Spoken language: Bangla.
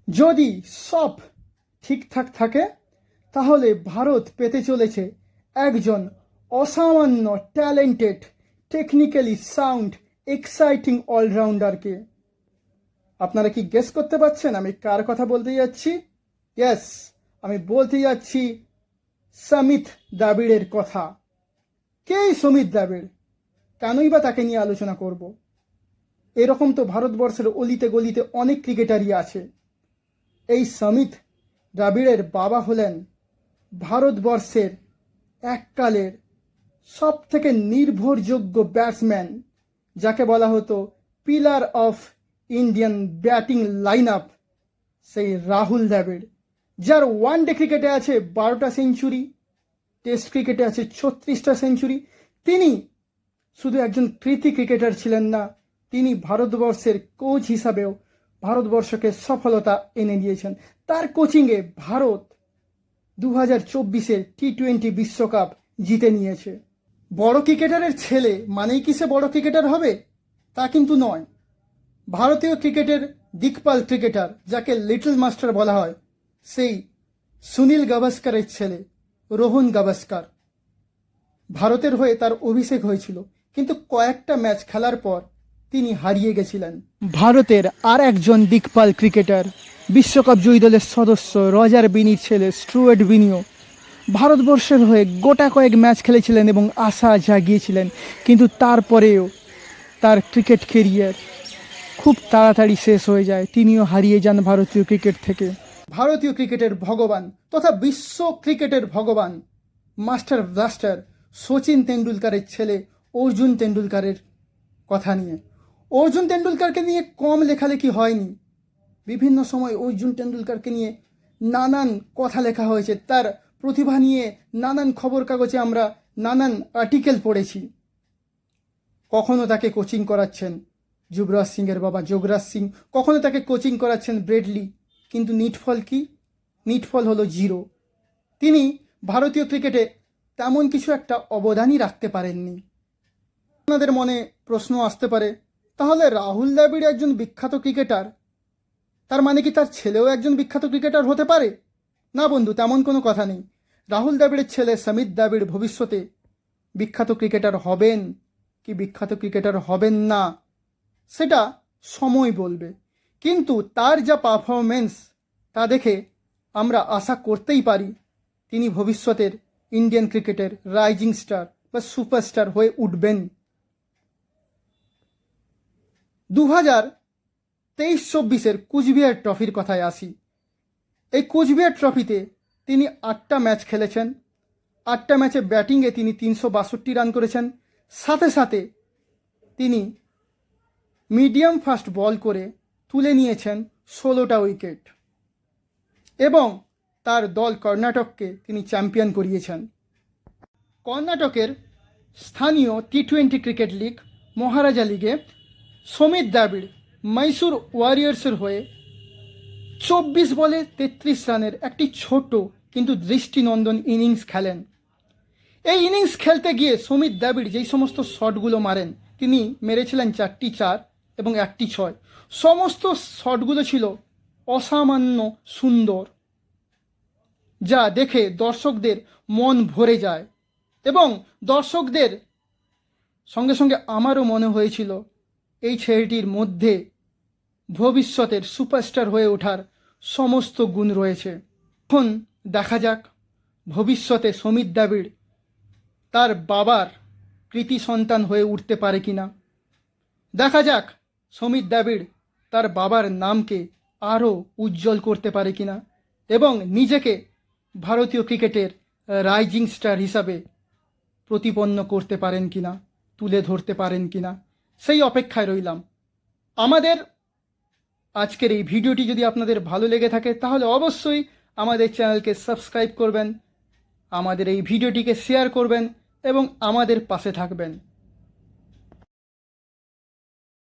যদি সব ঠিকঠাক থাকে তাহলে ভারত পেতে চলেছে একজন অসামান্য ট্যালেন্টেড, টেকনিক্যালি সাউন্ড, এক্সাইটিং অলরাউন্ডারকে। আপনারা কি গেস করতে পারছেন আমি কার কথা বলতে যাচ্ছি? ইয়েস, আমি বলতে যাচ্ছি সমিত দ্রাবিড়ের কথা। কে সমিত দ্রাবিড়? কেনই বা তাকে নিয়ে আলোচনা করব? এরকম তো ভারতবর্ষের অলিতে গলিতে অনেক ক্রিকেটারই আছে। এই সমিত দ্রাবিড়ের বাবা হলেন ভারতবর্ষের এককালের সব থেকে নির্ভরযোগ্য ব্যাটসম্যান, যাকে বলা হতো pillar of Indian batting line up, সেই রাহুল দ্রাবিড়, যার ওয়ানডে ক্রিকেটে আছে 12টা সেঞ্চুরি, টেস্ট ক্রিকেটে আছে 36টা সেঞ্চুরি। তিনি শুধু একজন কৃতি ক্রিকেটার ছিলেন না, তিনি ভারতবর্ষের কোচ হিসাবেও ভারতবর্ষকে সফলতা এনে দিয়েছেন। তার কোচিংয়ে ভারত 2024-এর টি-20 বিশ্বকাপ জিতে নিয়েছে। বড় ক্রিকেটারের ছেলে মানেই কি সে বড় ক্রিকেটার হবে? তা কিন্তু নয়। ভারতীয় ক্রিকেটের দিকপাল ক্রিকেটার, যাকে লিটল মাস্টার বলা হয়, সেই সুনীল গাভাস্কারের ছেলে রোহন গাভাস্কার। ভারতের হয়ে তার অভিষেক হয়েছিল, কিন্তু কয়েকটা ম্যাচ খেলার পর তিনি হারিয়ে গেছিলেন। ভারতের আর একজন দিকপাল ক্রিকেটার, বিশ্বকাপ জয়ী দলের সদস্য রজার বিনির ছেলে স্টুয়ার্ট বিনিও ভারতবর্ষের হয়ে গোটা কয়েক ম্যাচ খেলেছিলেন এবং আশা জাগিয়েছিলেন, কিন্তু তারপরেও তার ক্রিকেট কেরিয়ার খুব তাড়াতাড়ি শেষ হয়ে যায়। তিনিও হারিয়ে যান ভারতীয় ক্রিকেট থেকে। ভারতীয় ক্রিকেটের ভগবান তথা বিশ্ব ক্রিকেটের ভগবান মাস্টার ব্লাস্টার সচিন তেন্ডুলকারের ছেলে অর্জুন তেন্ডুলকারের কথা নিয়ে। অর্জুন তেন্ডুলকারকে নিয়ে কম লেখালেখি হয়নি। বিভিন্ন সময় অর্জুন তেন্ডুলকারকে নিয়ে নানান কথা লেখা হয়েছে, তার প্রতিভা নিয়ে নানান খবর কাগজে আমরা নানান আর্টিকেল পড়েছি। কখনো তাকে কোচিং করাচ্ছেন যুবরাজ সিংয়ের বাবা যোগরাজ সিং, কখনো তাকে কোচিং করাচ্ছেন ব্রেডলি, কিন্তু নিটফল কি? নিটফল হলো জিরো। তিনি ভারতীয় ক্রিকেটে তেমন কিছু একটা অবদানই রাখতে পারেননি। আপনাদের মনে প্রশ্ন আসতে পারে, তাহলে রাহুল দ্রাবিড় একজন বিখ্যাত ক্রিকেটার, তার মানে কি তার ছেলেও একজন বিখ্যাত ক্রিকেটার হতে পারে? না বন্ধু, তেমন কোনো কথা নেই। রাহুল দ্রাবিড়ের ছেলে সমিত দ্রাবিড় ভবিষ্যতে বিখ্যাত ক্রিকেটার হবেন কি বিখ্যাত ক্রিকেটার হবেন না, সেটা সময় বলবে। কিন্তু তার যা পারফরমেন্স, তা দেখে আমরা আশা করতেই পারি তিনি ভবিষ্যতের ইন্ডিয়ান ক্রিকেটের রাইজিং স্টার বা সুপারস্টার হয়ে উঠবেন। 2023-24-এর কুচবিহার ট্রফির কথায় আসি। এই কুচবিহার ট্রফিতে তিনি 8টা ম্যাচ খেলেছেন। 8টা ম্যাচে ব্যাটিংয়ে তিনি 362 রান করেছেন। সাথে সাথে তিনি মিডিয়াম ফাস্ট বল করে তুলে নিয়েছেন 16টা উইকেট এবং তার দল কর্ণাটককে তিনি চ্যাম্পিয়ন করিয়েছেন। কর্ণাটকের স্থানীয় টি-20 ক্রিকেট লিগ মহারাজা লিগে সমিত দ্রাবিড় মহীশূর ওয়ারিয়র্সের হয়ে 24 বলে 33 রানের একটি ছোট কিন্তু দৃষ্টিনন্দন ইনিংস খেলেন। এই ইনিংস খেলতে গিয়ে সমিত দ্রাবিড় যেই সমস্ত শটগুলো মারেন, তিনি মেরেছিলেন 4টি 4 এবং 1টি 6। সমস্ত শটগুলো ছিল অসামান্য সুন্দর, যা দেখে দর্শকদের মন ভরে যায় এবং দর্শকদের সঙ্গে সঙ্গে আমারও মনে হয়েছিল এই ছেলেটির মধ্যে ভবিষ্যতের সুপারস্টার হয়ে ওঠার সমস্ত গুণ রয়েছে। এখন দেখা যাক ভবিষ্যতে সমিত দ্রাবিড় তার বাবার কৃতি সন্তান হয়ে উঠতে পারে কিনা। দেখা যাক সমিত দ্রাবিড় তার বাবার নামকে আরও উজ্জ্বল করতে পারে কিনা এবং নিজেকে ভারতীয় ক্রিকেটের রাইজিং স্টার হিসাবে প্রতিপন্ন করতে পারেন কিনা, তুলে ধরতে পারেন কিনা, সেই অপেক্ষায় রইলাম। আমাদের আজকের এই ভিডিওটি যদি আপনাদের ভালো লেগে থাকে তাহলে অবশ্যই আমাদের চ্যানেলকে সাবস্ক্রাইব করবেন, আমাদের এই ভিডিওটিকে শেয়ার করবেন এবং আমাদের পাশে থাকবেন।